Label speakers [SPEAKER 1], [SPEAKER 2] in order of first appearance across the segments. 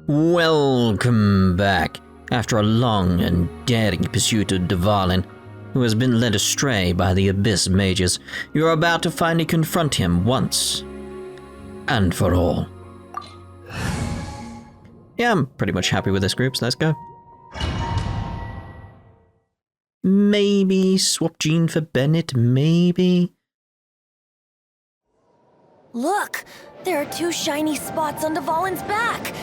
[SPEAKER 1] Welcome back. After a long and daring pursuit of Dvalin, who has been led astray by the Abyss mages, you are about to finally confront him once and for all. Yeah, I'm pretty much happy with this group, so let's go. Maybe swap Jean for Bennett, maybe?
[SPEAKER 2] Look! There are 2 shiny spots on Dvalin's back!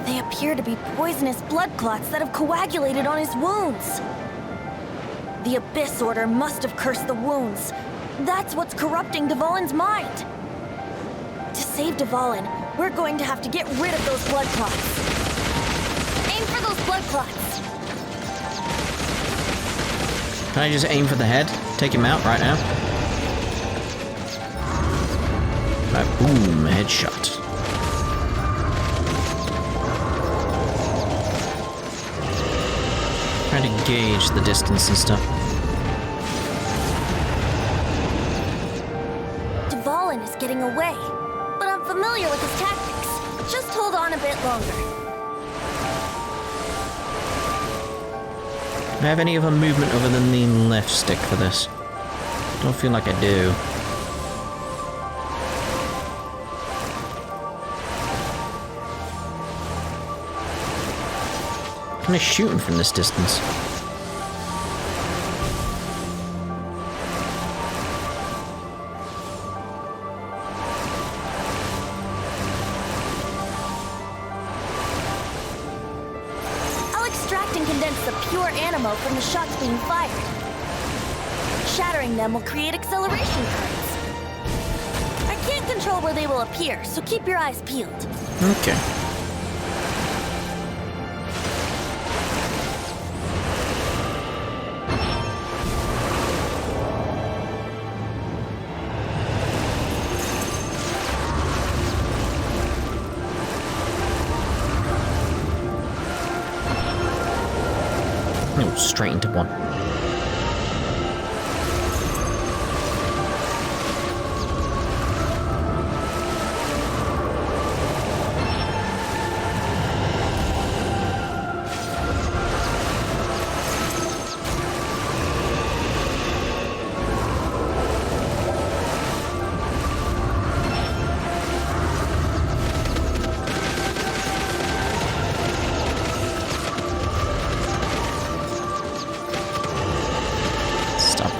[SPEAKER 2] They appear to be poisonous blood clots that have coagulated on his wounds. The Abyss Order must have cursed the wounds. That's what's corrupting Dvalin's mind. To save Dvalin, we're going to have to get rid of those blood clots. Aim for those blood clots.
[SPEAKER 1] Can I just aim for the head? Take him out right now? Right, boom, headshot. Trying to gauge the distance and stuff.
[SPEAKER 2] Dvalin is getting away, but I'm familiar with his tactics. Just hold on a bit longer.
[SPEAKER 1] Do I have any other movement other than the left stick for this? Don't feel like I do. Can I shoot him from this distance?
[SPEAKER 2] I'll extract and condense the pure animo from the shots being fired. Shattering them will create acceleration currents. I can't control where they will appear, so keep your eyes peeled.
[SPEAKER 1] Okay. Straight into one.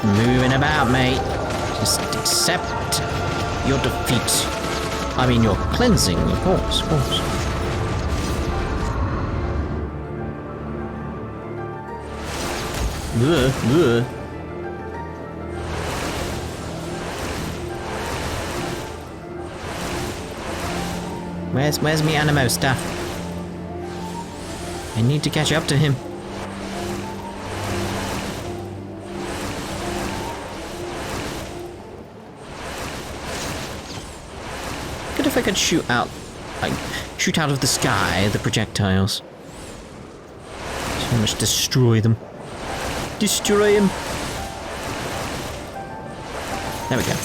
[SPEAKER 1] Moving about, mate. Just accept your defeat. I mean, your cleansing, of course, of course. Ugh, ugh. Where's me animo stuff? I need to catch up to him. If I could shoot out of the sky the projectiles. So much destroy them. Destroy him. There we go.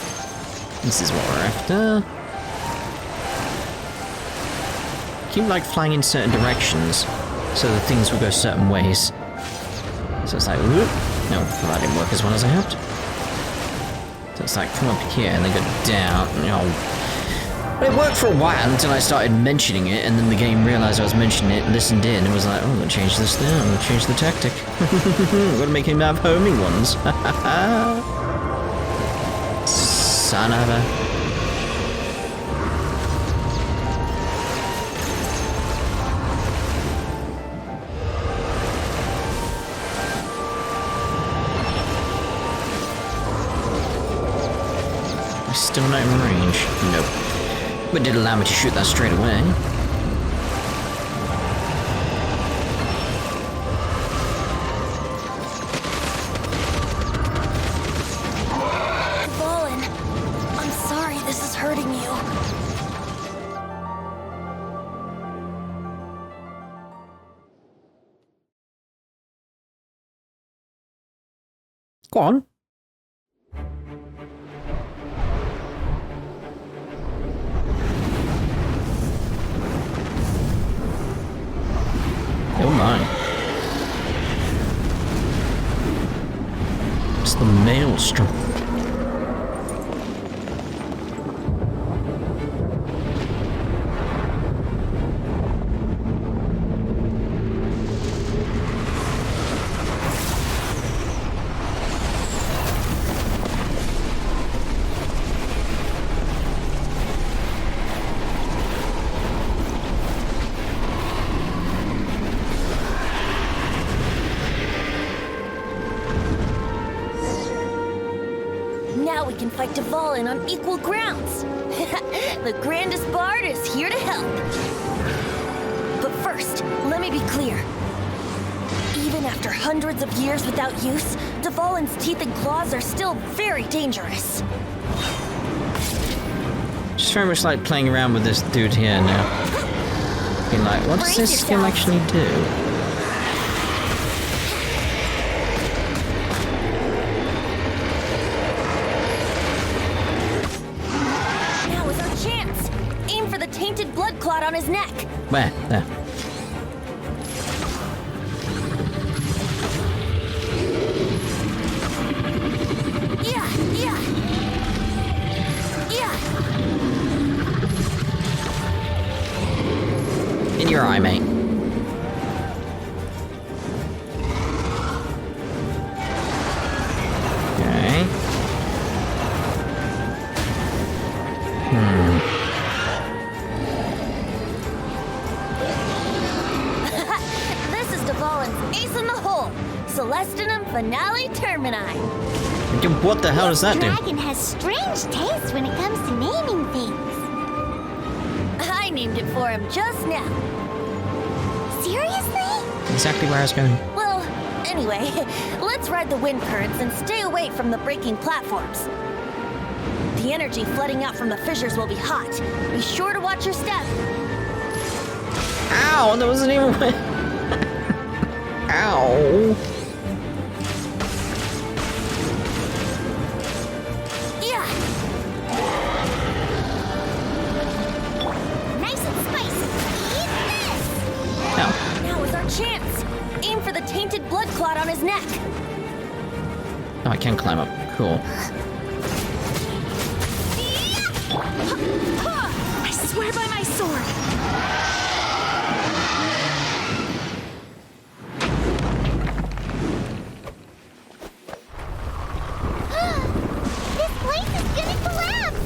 [SPEAKER 1] This is what we're after. Keep like flying in certain directions so the things will go certain ways. So it's like, whoop. No, well, that didn't work as well as I hoped. So it's like come up here and then go down. Oh. But it worked for a while until I started mentioning it, and then the game realized I was mentioning it, listened in, and was like, oh, I'm gonna change this thing, I'm gonna change the tactic. I'm gonna make him have homing ones. Son of a... I'm still not in range. Nope. But it did allow me to shoot that straight away.
[SPEAKER 2] Dvalin, I'm sorry this is hurting you.
[SPEAKER 1] Go on. the maelstrom.
[SPEAKER 2] Now we can fight Dvalin on equal grounds. The grandest bard is here to help. But first, let me be clear. Even after hundreds of years without use, Dvalin's teeth and claws are still very dangerous.
[SPEAKER 1] Just very much like playing around with this dude here now. Being like, what does this skill actually do?
[SPEAKER 2] Now is our chance. Aim for the tainted blood clot on his neck.
[SPEAKER 1] Where? There. In your eye, mate. Okay.
[SPEAKER 2] This is Dvalin's ace in the hole. Celestinum Finale Termini.
[SPEAKER 1] What the hell does that do?
[SPEAKER 3] This dragon has strange taste when it comes to naming things.
[SPEAKER 2] I named it for him just now.
[SPEAKER 3] Seriously?
[SPEAKER 1] Exactly where I was going.
[SPEAKER 2] Well, anyway, let's ride the wind currents and stay away from the breaking platforms. The energy flooding out from the fissures will be hot. Be sure to watch your step.
[SPEAKER 1] Ow! That wasn't even... Ow!
[SPEAKER 2] Yeah!
[SPEAKER 3] Nice and spicy. Eat this!
[SPEAKER 1] Ow.
[SPEAKER 2] Now is our chance. Aim for the tainted blood clot on his neck.
[SPEAKER 1] Oh, I can climb up. Cool.
[SPEAKER 3] I swear by my sword. This place is gonna collapse.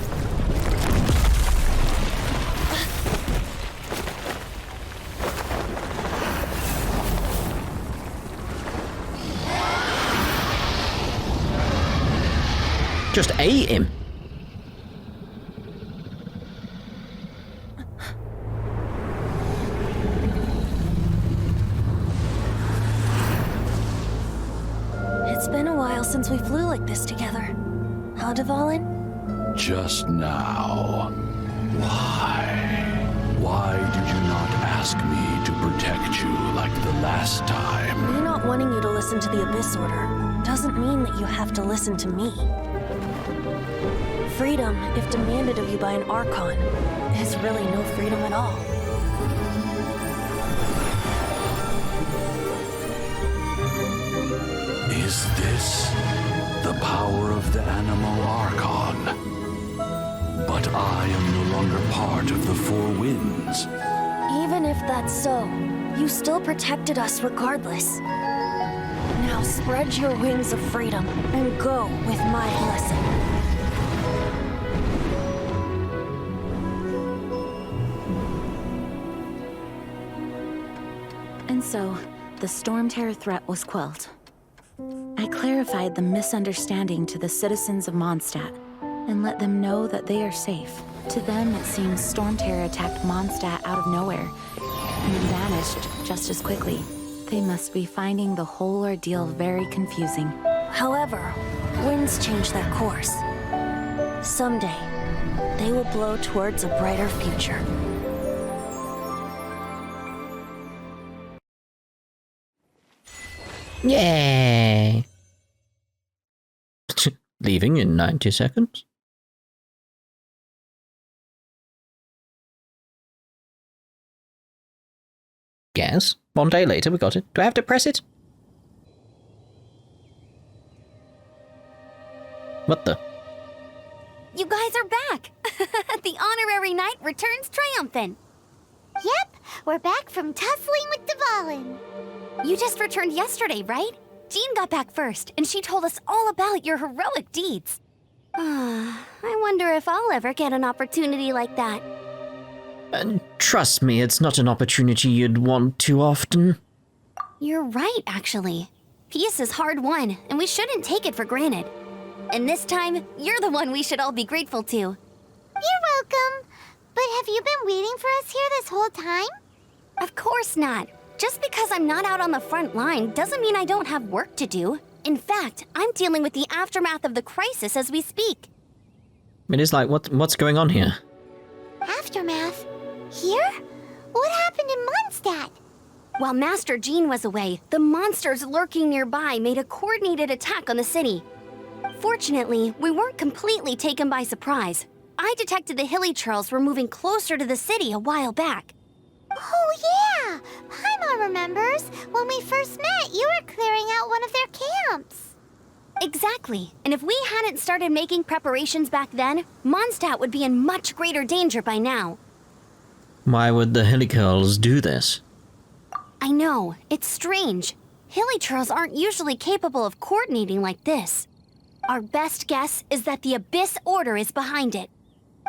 [SPEAKER 1] Just ate him.
[SPEAKER 2] It's been a while since we flew like this together. Huh, Dvalin?
[SPEAKER 4] Just now. Why? Why did you not ask me to protect you like the last time?
[SPEAKER 2] Me not wanting you to listen to the Abyss Order doesn't mean that you have to listen to me. Freedom, if demanded of you by an Archon, is really no freedom at all.
[SPEAKER 4] Is this the power of the animal Archon? But I am no longer part of the Four Winds.
[SPEAKER 2] Even if that's so, you still protected us regardless. Now spread your wings of freedom and go with my blessing.
[SPEAKER 5] And so, the Stormterror threat was quelled. I clarified the misunderstanding to the citizens of Mondstadt and let them know that they are safe. To them, it seems Stormterror attacked Mondstadt out of nowhere and then vanished just as quickly. They must be finding the whole ordeal very confusing.
[SPEAKER 2] However, winds change their course. Someday, they will blow towards a brighter future.
[SPEAKER 1] Yay! Leaving in 90 seconds. Yes, 1 day later we got it. Do I have to press it? What the?
[SPEAKER 3] You guys are back! The honorary knight returns triumphant.
[SPEAKER 6] Yep, we're back from tussling with Dvalin.
[SPEAKER 3] You just returned yesterday, right? Jean got back first, and she told us all about your heroic deeds. I wonder if I'll ever get an opportunity like that.
[SPEAKER 1] Trust me, it's not an opportunity you'd want too often.
[SPEAKER 3] You're right, actually. Peace is hard won, and we shouldn't take it for granted. And this time, you're the one we should all be grateful to.
[SPEAKER 6] You're welcome. But have you been waiting for us here this whole time?
[SPEAKER 3] Of course not. Just because I'm not out on the front line doesn't mean I don't have work to do. In fact, I'm dealing with the aftermath of the crisis as we speak.
[SPEAKER 1] It is like, what's going on here?
[SPEAKER 6] Aftermath? Here? What happened in Mondstadt?
[SPEAKER 3] While Master Jean was away, the monsters lurking nearby made a coordinated attack on the city. Fortunately, we weren't completely taken by surprise. I detected the hilly churls were moving closer to the city a while back.
[SPEAKER 6] Oh yeah! Paimon remembers. When we first met, you were clearing out one of their camps.
[SPEAKER 3] Exactly. And if we hadn't started making preparations back then, Mondstadt would be in much greater danger by now.
[SPEAKER 1] Why would the Hillycurls do this?
[SPEAKER 3] I know, it's strange. Hilly churls aren't usually capable of coordinating like this. Our best guess is that the Abyss Order is behind it.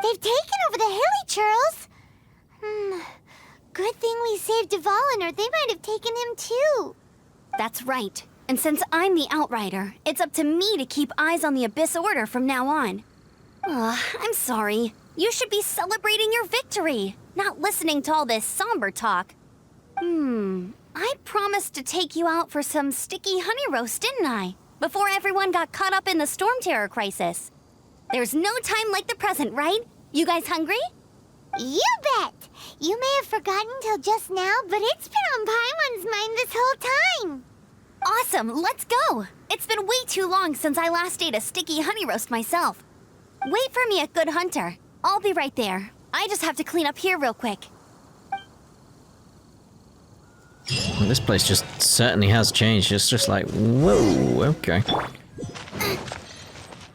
[SPEAKER 6] They've taken over the hilly churls. Good thing we saved Dvalin, or they might have taken him too.
[SPEAKER 3] That's right. And since I'm the Outrider, it's up to me to keep eyes on the Abyss Order from now on. I'm sorry. You should be celebrating your victory, not listening to all this somber talk. I promised to take you out for some sticky honey roast, didn't I? Before everyone got caught up in the Stormterror crisis. There's no time like the present, right? You guys hungry?
[SPEAKER 6] You bet! You may have forgotten till just now, but it's been on Paimon's mind this whole time.
[SPEAKER 3] Awesome, let's go! It's been way too long since I last ate a sticky honey roast myself. Wait for me at Good Hunter. I'll be right there. I just have to clean up here real quick.
[SPEAKER 1] Well, this place just certainly has changed. It's just like, whoa, okay.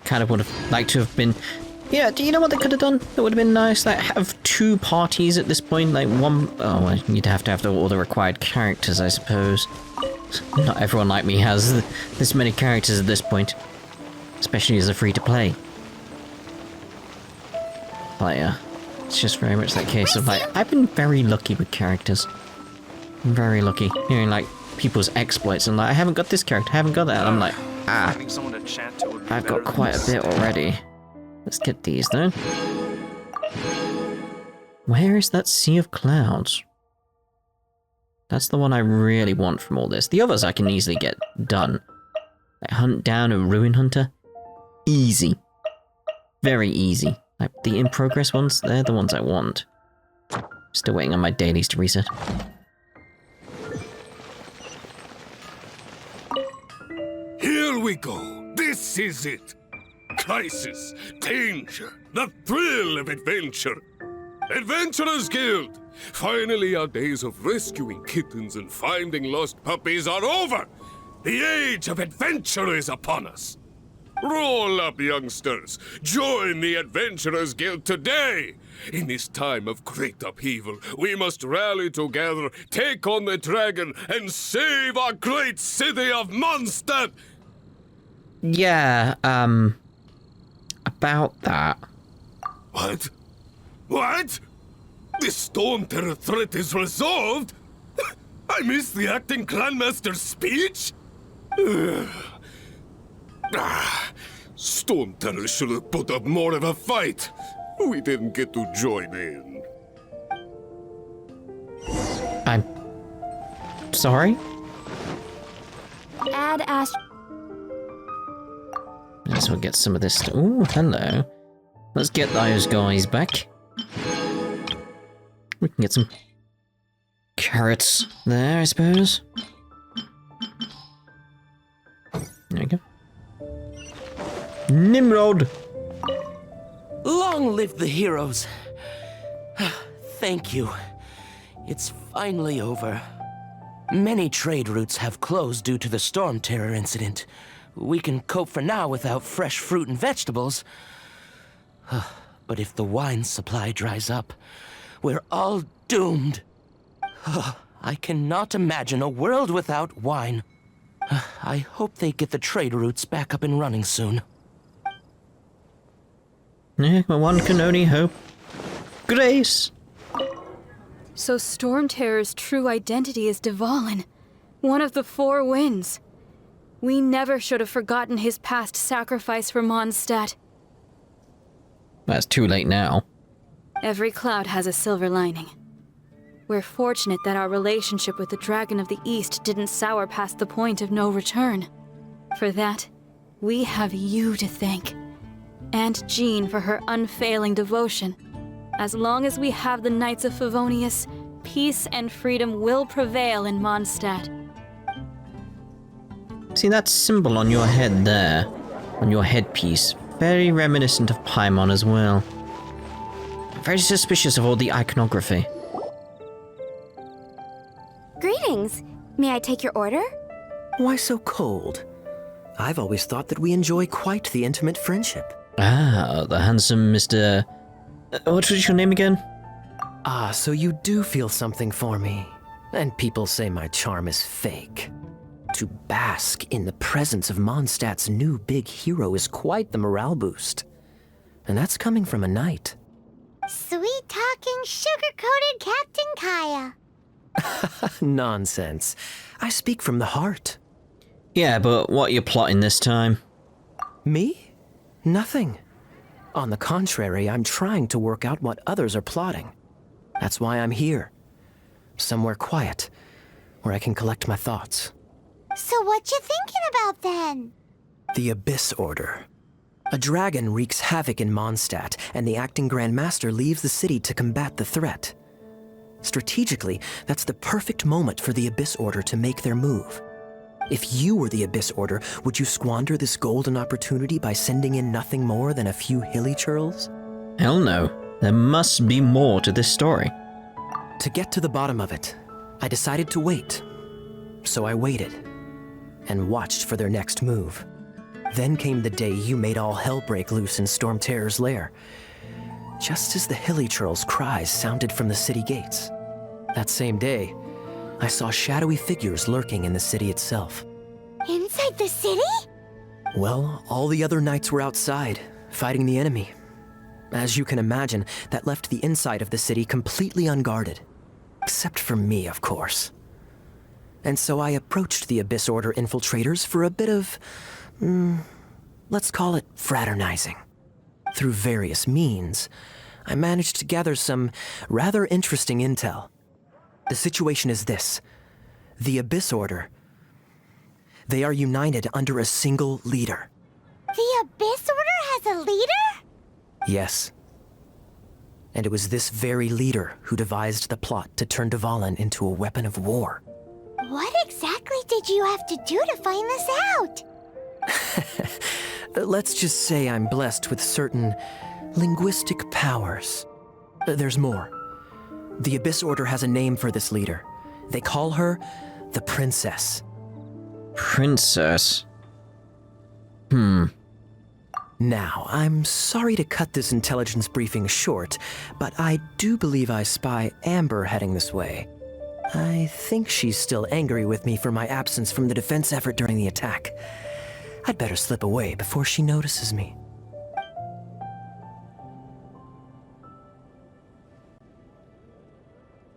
[SPEAKER 1] Kind of would have liked to have been... Yeah, do you know what they could have done? That would have been nice. Like, have two parties at this point. Like, one... Oh, well, you'd have to have all the required characters, I suppose. Not everyone like me has this many characters at this point. Especially as a free-to-play. But yeah, it's just very much that case of like, I've been very lucky with characters. I'm very lucky. Hearing like people's exploits and like, I haven't got this character, I haven't got that. And I'm like, I've got quite a bit already. Let's get these then. Where is that Sea of Clouds? That's the one I really want from all this. The others I can easily get done. Like hunt down a Ruin Hunter. Easy. Very easy. Like the in-progress ones, they're the ones I want. Still waiting on my dailies to reset.
[SPEAKER 7] Here we go. This is it. Crisis, danger, the thrill of adventure. Adventurers Guild! Finally, our days of rescuing kittens and finding lost puppies are over! The age of adventure is upon us! Roll up, youngsters! Join the Adventurers Guild today! In this time of great upheaval, we must rally together, take on the dragon, and save our great city of Mondstadt!
[SPEAKER 1] Yeah, about that.
[SPEAKER 7] What? What? The Stormterror threat is resolved? I missed the acting clanmaster's speech? Stormterror should have put up more of a fight. We didn't get to join in.
[SPEAKER 1] I'm... sorry?
[SPEAKER 3] Add Ash...
[SPEAKER 1] Let's get some of this... Ooh, hello. Let's get those guys back. We can get some carrots there, I suppose. There we go. Nimrod!
[SPEAKER 8] Long live the heroes. Thank you. It's finally over. Many trade routes have closed due to the Stormterror incident. we can cope for now without fresh fruit and vegetables. But if the wine supply dries up, we're all doomed. I cannot imagine a world without wine. I hope they get the trade routes back up and running soon.
[SPEAKER 1] Yeah, but one can only hope. Grace!
[SPEAKER 9] So Stormterror's true identity is Dvalin, one of the Four Winds. We never should have forgotten his past sacrifice for Mondstadt.
[SPEAKER 1] That's too late now.
[SPEAKER 9] Every cloud has a silver lining. We're fortunate that our relationship with the Dragon of the East didn't sour past the point of no return. For that, we have you to thank. And Jean for her unfailing devotion. As long as we have the Knights of Favonius, peace and freedom will prevail in Mondstadt.
[SPEAKER 1] See that symbol on your head there? On your headpiece. Very reminiscent of Paimon as well. Very suspicious of all the iconography.
[SPEAKER 3] Greetings. May I take your order?
[SPEAKER 10] Why so cold? I've always thought that we enjoy quite the intimate friendship.
[SPEAKER 1] Ah, the handsome Mr... what was your name again?
[SPEAKER 10] Ah, so you do feel something for me. And people say my charm is fake. To bask in the presence of Mondstadt's new big hero is quite the morale boost. And that's coming from a knight.
[SPEAKER 6] Sweet-talking, sugar-coated Captain Kaya.
[SPEAKER 10] Nonsense. I speak from the heart.
[SPEAKER 1] Yeah, but what are you plotting this time?
[SPEAKER 10] Me? Nothing. On the contrary, I'm trying to work out what others are plotting. That's why I'm here. Somewhere quiet, where I can collect my thoughts.
[SPEAKER 6] So what you thinking about then?
[SPEAKER 10] The Abyss Order. A dragon wreaks havoc in Mondstadt, and the acting Grand Master leaves the city to combat the threat. Strategically, that's the perfect moment for the Abyss Order to make their move. If you were the Abyss Order, would you squander this golden opportunity by sending in nothing more than a few hilly churls?
[SPEAKER 1] Hell no. There must be more to this story.
[SPEAKER 10] To get to the bottom of it, I decided to wait. So I waited, and watched for their next move. Then came the day you made all hell break loose in Stormterror's lair. Just as the hilly churls' cries sounded from the city gates. That same day, I saw shadowy figures lurking in the city itself.
[SPEAKER 6] Inside the city?
[SPEAKER 10] Well, all the other knights were outside, fighting the enemy. As you can imagine, that left the inside of the city completely unguarded. Except for me, of course. And so I approached the Abyss Order infiltrators for a bit of, let's call it fraternizing. Through various means, I managed to gather some rather interesting intel. The situation is this. The Abyss Order, they are united under a single leader.
[SPEAKER 6] The Abyss Order has a leader?
[SPEAKER 10] Yes. And it was this very leader who devised the plot to turn Dvalin into a weapon of war.
[SPEAKER 6] What exactly did you have to do to find this out?
[SPEAKER 10] Let's just say I'm blessed with certain linguistic powers. There's more. The Abyss Order has a name for this leader. They call her the Princess.
[SPEAKER 1] Princess?
[SPEAKER 10] Now, I'm sorry to cut this intelligence briefing short, but I do believe I spy Amber heading this way. I think she's still angry with me for my absence from the defense effort during the attack. I'd better slip away before she notices me.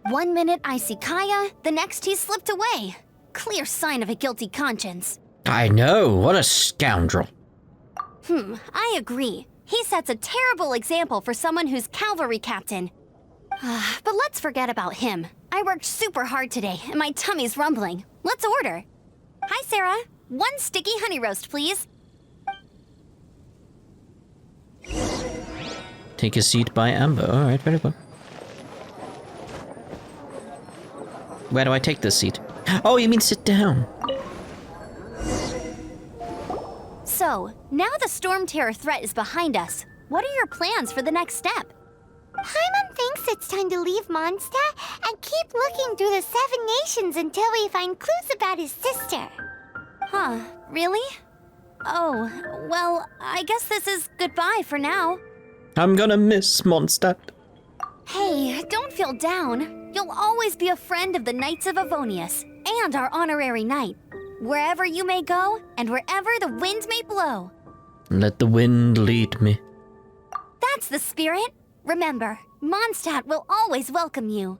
[SPEAKER 3] One minute I see Kaya, the next he slipped away. Clear sign of a guilty conscience.
[SPEAKER 1] I know, what a scoundrel.
[SPEAKER 3] I agree. He sets a terrible example for someone who's cavalry captain. But let's forget about him. I worked super hard today, and my tummy's rumbling. Let's order. Hi, Sarah. 1 sticky honey roast, please.
[SPEAKER 1] Take a seat by Amber. Alright, very well. Where do I take this seat? Oh, you mean sit down?
[SPEAKER 3] So, now the Stormterror threat is behind us. What are your plans for the next step?
[SPEAKER 6] Paimon thinks it's time to leave Mondstadt and keep looking through the 7 nations until we find clues about his sister.
[SPEAKER 3] Huh, really? Oh, well, I guess this is goodbye for now.
[SPEAKER 1] I'm gonna miss Mondstadt.
[SPEAKER 3] Hey, don't feel down. You'll always be a friend of the Knights of Avonius, and our honorary knight. Wherever you may go, and wherever the wind may blow.
[SPEAKER 1] Let the wind lead me.
[SPEAKER 3] That's the spirit. Remember, Mondstadt will always welcome you.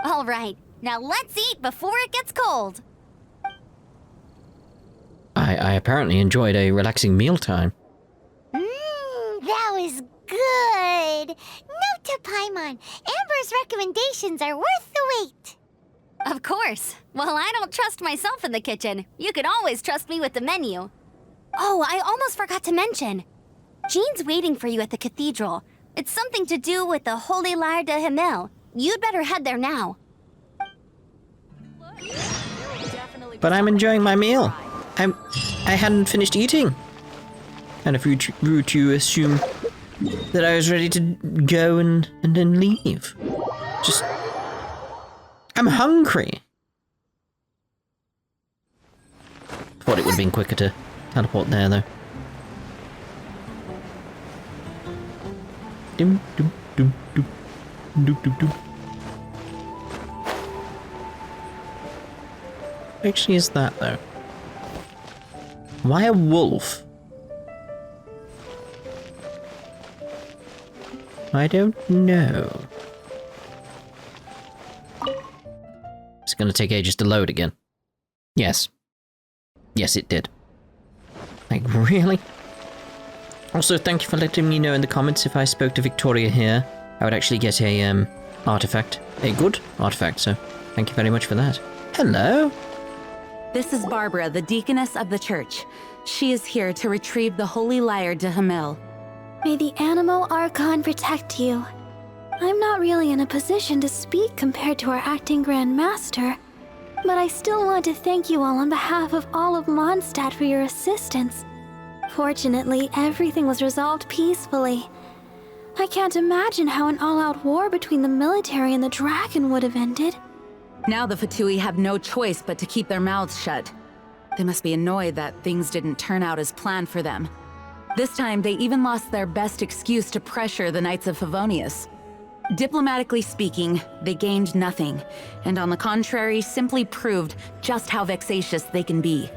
[SPEAKER 3] All right, now let's eat before it gets cold.
[SPEAKER 1] I apparently enjoyed a relaxing mealtime.
[SPEAKER 6] That was good. Note to Paimon, Amber's recommendations are worth the wait.
[SPEAKER 3] Of course. Well, I don't trust myself in the kitchen. You can always trust me with the menu. Oh, I almost forgot to mention. Jean's waiting for you at the cathedral. It's something to do with the Holy Lair de Himmel. You'd better head there now.
[SPEAKER 1] But I'm enjoying my meal. I hadn't finished eating. Kind of rude to assume that I was ready to go and then leave. Just... I'm hungry. Thought it would have been quicker to teleport there, though. Dum, dum, dum, dum, dum, dum, dum. Actually, is that though? Why a wolf? I don't know. It's gonna take ages to load again. Yes. Yes, it did. Like, really? Also, thank you for letting me know in the comments if I spoke to Victoria here. I would actually get a, artifact. A good artifact, so thank you very much for that. Hello?
[SPEAKER 5] This is Barbara, the deaconess of the church. She is here to retrieve the Holy Lair de Himmel.
[SPEAKER 2] May the Animo Archon protect you. I'm not really in a position to speak compared to our acting Grand Master, but I still want to thank you all on behalf of all of Mondstadt for your assistance. Fortunately, everything was resolved peacefully. I can't imagine how an all-out war between the military and the dragon would have ended.
[SPEAKER 5] Now the Fatui have no choice but to keep their mouths shut. They must be annoyed that things didn't turn out as planned for them. This time, they even lost their best excuse to pressure the Knights of Favonius. Diplomatically speaking, they gained nothing, and on the contrary, simply proved just how vexatious they can be.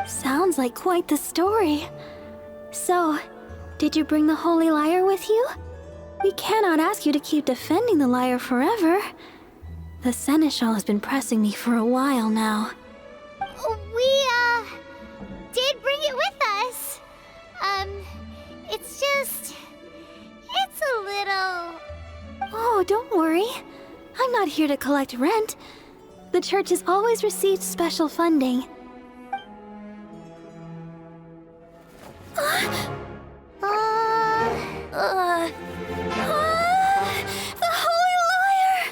[SPEAKER 2] Sounds like quite the story. So, did you bring the Holy Lyre with you? We cannot ask you to keep defending the lyre forever. The Seneschal has been pressing me for a while now.
[SPEAKER 6] We, did bring it with us. It's just... it's a little...
[SPEAKER 2] Oh, don't worry. I'm not here to collect rent. The church has always received special funding. The Holy Lyre!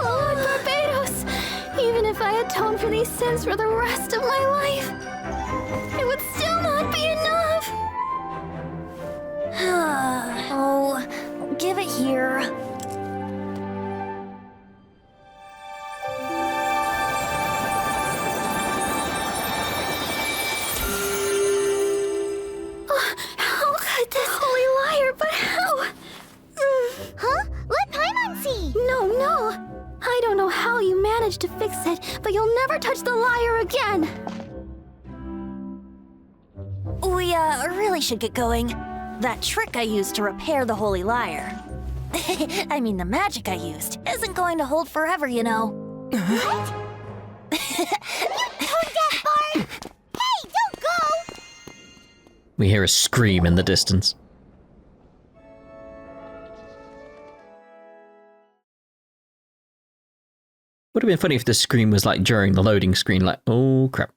[SPEAKER 2] Lord Barbados! Even if I atone for these sins for the rest of my life, it would still not be enough! Oh, give it here. How could this Holy Lyre, but how?
[SPEAKER 6] Huh? Let Paimon see!
[SPEAKER 2] No. I don't know how you managed to fix it, but you'll never touch the lyre again! We, really should get going. That trick I used to repair the Holy Lyre. I mean, the magic I used isn't going to hold forever, you know.
[SPEAKER 6] What? You tone-deaf bard! Hey, don't go!
[SPEAKER 1] We hear a scream in the distance. Would have been funny if the scream was like during the loading screen, like, oh crap.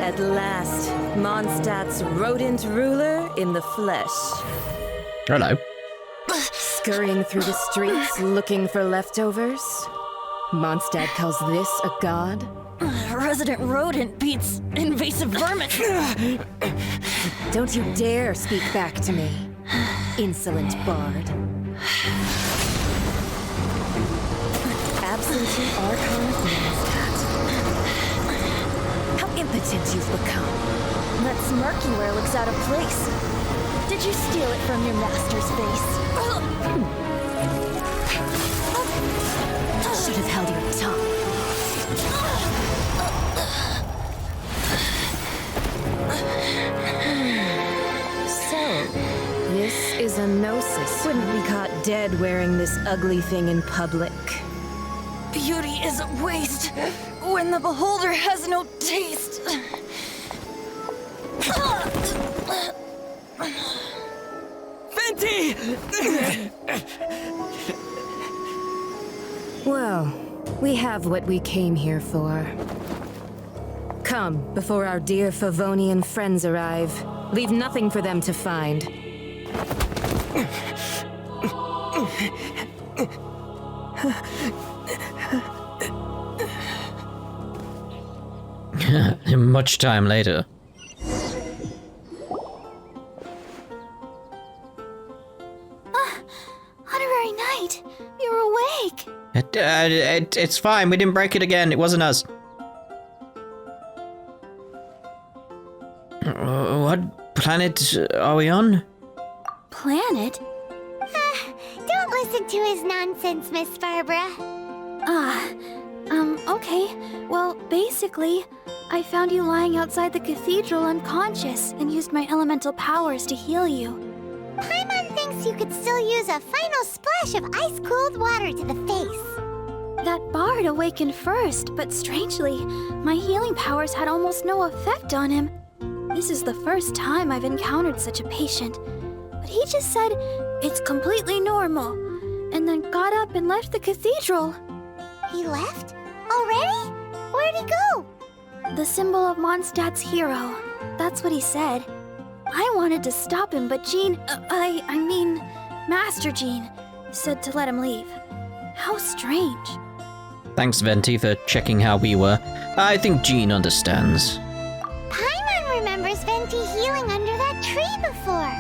[SPEAKER 11] At last, Mondstadt's rodent ruler in the flesh.
[SPEAKER 1] Hello.
[SPEAKER 11] Scurrying through the streets looking for leftovers? Mondstadt calls this a god?
[SPEAKER 2] Resident rodent beats invasive vermin.
[SPEAKER 11] Don't you dare speak back to me, insolent bard. Absentee Archon of Mondstadt. How impotent you've become.
[SPEAKER 2] That smirky wear looks out of place. Did you steal it from your master's face?
[SPEAKER 11] Should have held your tongue. So, this is a Gnosis. Wouldn't be caught dead wearing this ugly thing in public.
[SPEAKER 2] Beauty is a waste when the beholder has no taste.
[SPEAKER 11] Venti! Well, we have what we came here for. Come, before our dear Favonian friends arrive. Leave nothing for them to find.
[SPEAKER 1] Much time later.
[SPEAKER 2] Honorary Knight, you're awake.
[SPEAKER 1] It's fine. We didn't break it again. It wasn't us. What planet are we on?
[SPEAKER 2] Planet?
[SPEAKER 6] Don't listen to his nonsense, Miss Barbara.
[SPEAKER 3] Okay. Well, basically, I found you lying outside the cathedral unconscious and used my elemental powers to heal you.
[SPEAKER 6] Paimon thinks you could still use a final splash of ice-cooled water to the face.
[SPEAKER 3] That bard awakened first, but strangely, my healing powers had almost no effect on him. This is the first time I've encountered such a patient, but he just said it's completely normal, and then got up and left the cathedral.
[SPEAKER 6] He left? Already? Where'd he go?
[SPEAKER 3] The symbol of Mondstadt's hero. That's what he said. I wanted to stop him, but Jean, I mean, Master Jean, said to let him leave. How strange.
[SPEAKER 1] Thanks, Venti, for checking how we were. I think Jean understands.
[SPEAKER 6] Paimon remembers Venti healing under that tree before.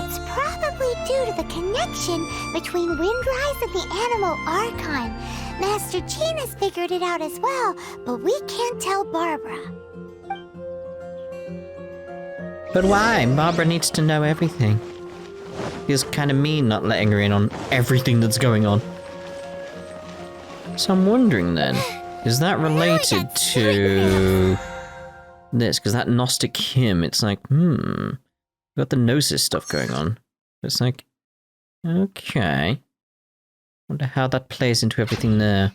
[SPEAKER 6] It's probably due to the connection between Windrise and the animal Archon. Master Jean has figured it out as well, but we can't tell Barbara.
[SPEAKER 1] But why? Barbara needs to know everything. Feels kind of mean not letting her in on everything that's going on. So I'm wondering then, is that related to this? Because that Gnostic hymn, it's like, got the Gnosis stuff going on. It's like, okay. Wonder how that plays into everything there.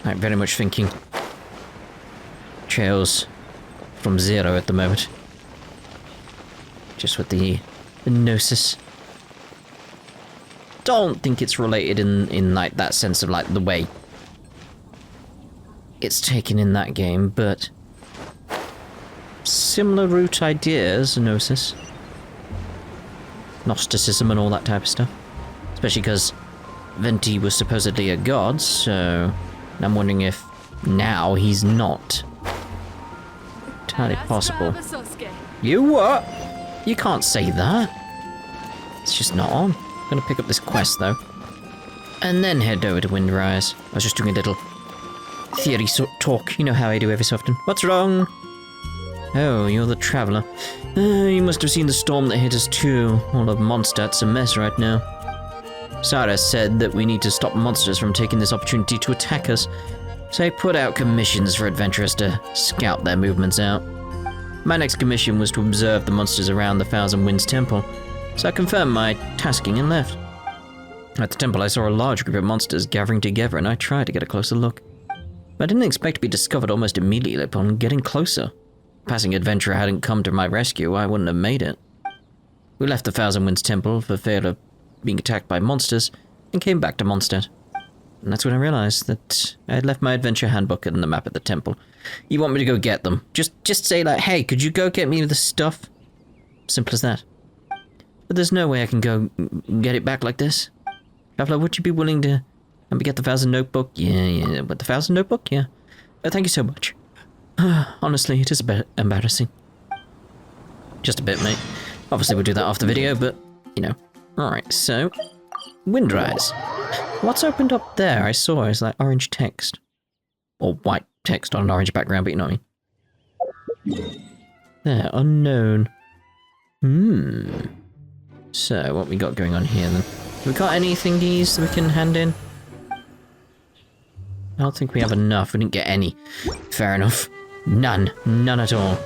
[SPEAKER 1] I'm very much thinking Trails from Zero at the moment. Just with the Gnosis. Don't think it's related in like that sense of like the way it's taken in that game, but similar root ideas, Gnosis. Gnosticism and all that type of stuff. Especially because Venti was supposedly a god, so I'm wondering if now he's not. Entirely possible. You what? You can't say that. It's just not on. I'm gonna pick up this quest though. And then head over to Windrise. I was just doing a little theory talk. You know how I do every so often. What's wrong? Oh, you're the traveler. You must have seen the storm that hit us too. All of Mondstadt's a mess right now. Sarah said that we need to stop monsters from taking this opportunity to attack us, so I put out commissions for adventurers to scout their movements out. My next commission was to observe the monsters around the Thousand Winds Temple, so I confirmed my tasking and left. At the temple I saw a large group of monsters gathering together and I tried to get a closer look. But I didn't expect to be discovered almost immediately upon getting closer. Passing adventurer hadn't come to my rescue, I wouldn't have made it. We left the Thousand Winds Temple for fear of being attacked by monsters, and came back to Mondstadt. And that's when I realized that I had left my adventure handbook and the map at the temple. You want me to go get them? Just say like, hey, could you go get me the stuff? Simple as that. But there's no way I can go get it back like this. Traveler, would you be willing to let me get the 1,000 notebook? Yeah, but the 1,000 notebook? Yeah. Thank you so much. Honestly, it is a bit embarrassing. Just a bit, mate. Obviously, we'll do that off the video, but, you know. Alright, so... Windrise. What's opened up there? I saw it's like orange text. Or white text on an orange background, but you know what I mean. There, unknown. So, what we got going on here then? Have we got any thingies that we can hand in? I don't think we have enough. We didn't get any. Fair enough. None. None at all.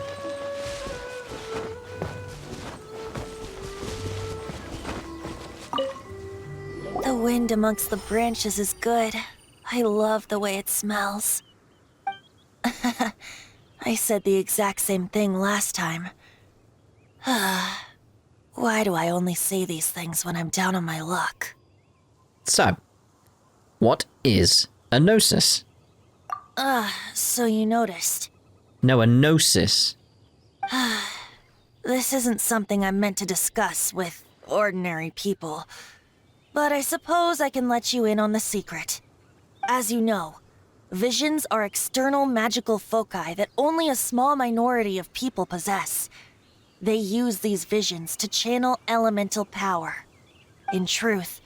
[SPEAKER 2] The wind amongst the branches is good. I love the way it smells. I said the exact same thing last time. Why do I only say these things when I'm down on my luck?
[SPEAKER 1] So, what is a Gnosis?
[SPEAKER 2] So you noticed.
[SPEAKER 1] No, a Gnosis.
[SPEAKER 2] This isn't something I'm meant to discuss with ordinary people. But I suppose I can let you in on the secret. As you know, visions are external magical foci that only a small minority of people possess. They use these visions to channel elemental power. In truth,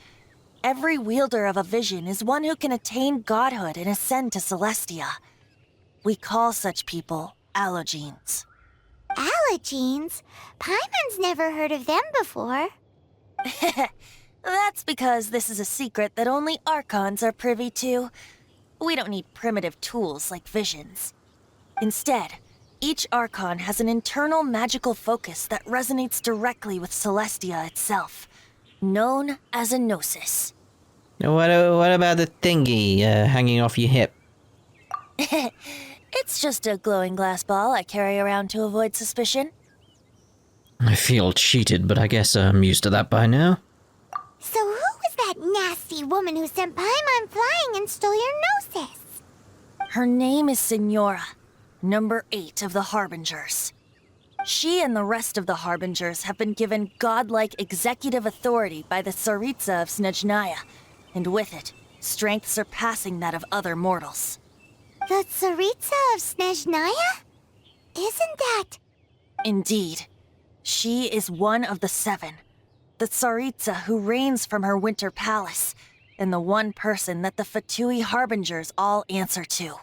[SPEAKER 2] every wielder of a vision is one who can attain godhood and ascend to Celestia. We call such people allogenes.
[SPEAKER 6] Allogenes? Paimon's never heard of them before.
[SPEAKER 2] That's because this is a secret that only Archons are privy to. We don't need primitive tools like visions. Instead, each Archon has an internal magical focus that resonates directly with Celestia itself, known as a Gnosis.
[SPEAKER 1] What about the thingy hanging off your hip?
[SPEAKER 2] It's just a glowing glass ball I carry around to avoid suspicion.
[SPEAKER 1] I feel cheated, but I guess I'm used to that by now.
[SPEAKER 6] So who was that nasty woman who sent Paimon flying and stole your Gnosis?
[SPEAKER 2] Her name is Signora, number 8 of the Harbingers. She and the rest of the Harbingers have been given godlike executive authority by the Tsaritsa of Snezhnaya, and with it, strength surpassing that of other mortals.
[SPEAKER 6] The Tsaritsa of Snezhnaya? Isn't that...
[SPEAKER 2] Indeed. She is one of the 7, the Tsaritsa who reigns from her winter palace, and the one person that the Fatui Harbingers all answer to.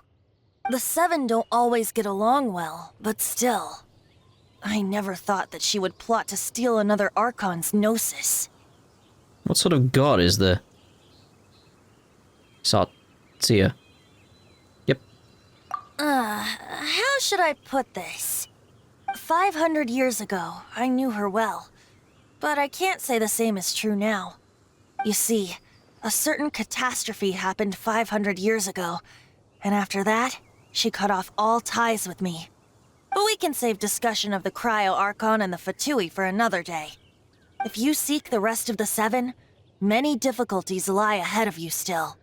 [SPEAKER 2] The 7 don't always get along well, but still. I never thought that she would plot to steal another Archon's Gnosis.
[SPEAKER 1] What sort of god is the... Satsia? Yep.
[SPEAKER 2] How should I put this? 500 years ago, I knew her well. But I can't say the same is true now. You see, a certain catastrophe happened 500 years ago, and after that, she cut off all ties with me. But we can save discussion of the Cryo Archon and the Fatui for another day. If you seek the rest of the 7, many difficulties lie ahead of you still.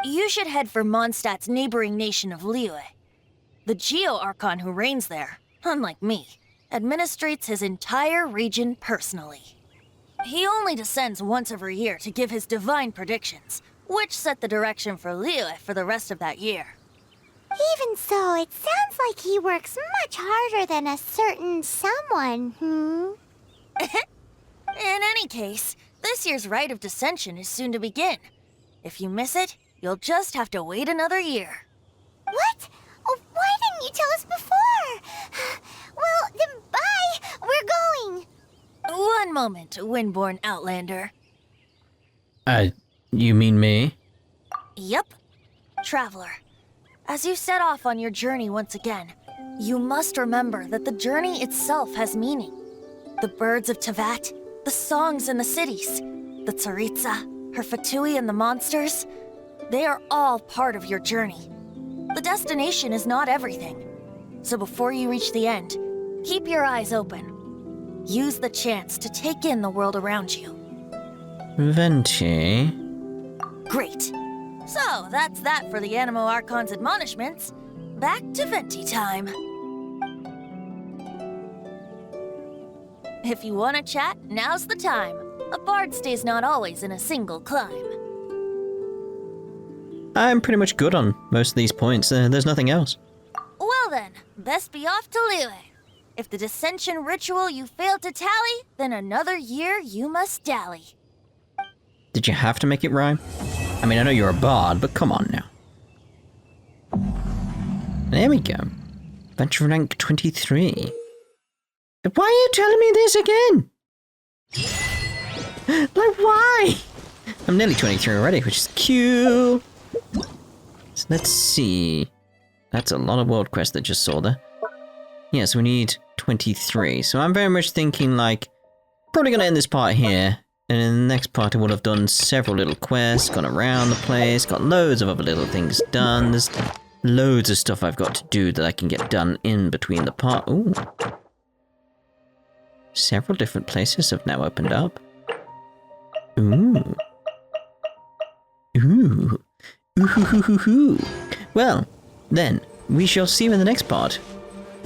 [SPEAKER 2] You should head for Mondstadt's neighboring nation of Liyue. The Geo Archon who reigns there, unlike me, administrates his entire region personally. He only descends once every year to give his divine predictions, which set the direction for Liyue for the rest of that year.
[SPEAKER 6] Even so, it sounds like he works much harder than a certain someone,
[SPEAKER 2] In any case, this year's Rite of Descension is soon to begin. If you miss it, you'll just have to wait another year.
[SPEAKER 6] What? Oh, why didn't you tell us before? Well, then bye! We're going!
[SPEAKER 2] One moment, Windborn Outlander.
[SPEAKER 1] You mean me?
[SPEAKER 2] Yep. Traveler, as you set off on your journey once again, you must remember that the journey itself has meaning. The birds of Teyvat, the songs in the cities, the Tsaritsa, her Fatui and the monsters, they are all part of your journey. The destination is not everything. So before you reach the end, keep your eyes open. Use the chance to take in the world around you.
[SPEAKER 1] Venti?
[SPEAKER 2] Great. So, that's that for the Animo Archon's admonishments. Back to Venti time. If you want to chat, now's the time. A bard stays not always in a single climb.
[SPEAKER 1] I'm pretty much good on most of these points. There's nothing else.
[SPEAKER 2] Well then, best be off to Liyue. If the dissension ritual you failed to tally, then another year you must dally.
[SPEAKER 1] Did you have to make it rhyme? I mean, I know you're a bard, but come on now. There we go. Adventure rank 23. Why are you telling me this again? Like, why? I'm nearly 23 already, which is cute. So let's see. That's a lot of world quests that just saw there. Yeah, so we need 23. So I'm very much thinking, like, probably going to end this part here. And in the next part, I will have done several little quests, gone around the place, got loads of other little things done. There's loads of stuff I've got to do that I can get done in between the part. Ooh. Several different places have now opened up. Ooh. Ooh. Ooh. Well, then, we shall see you in the next part.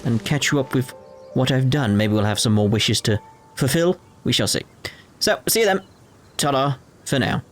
[SPEAKER 1] And catch you up with what I've done. Maybe we'll have some more wishes to fulfill. We shall see. So, see you then. Ta-da for now.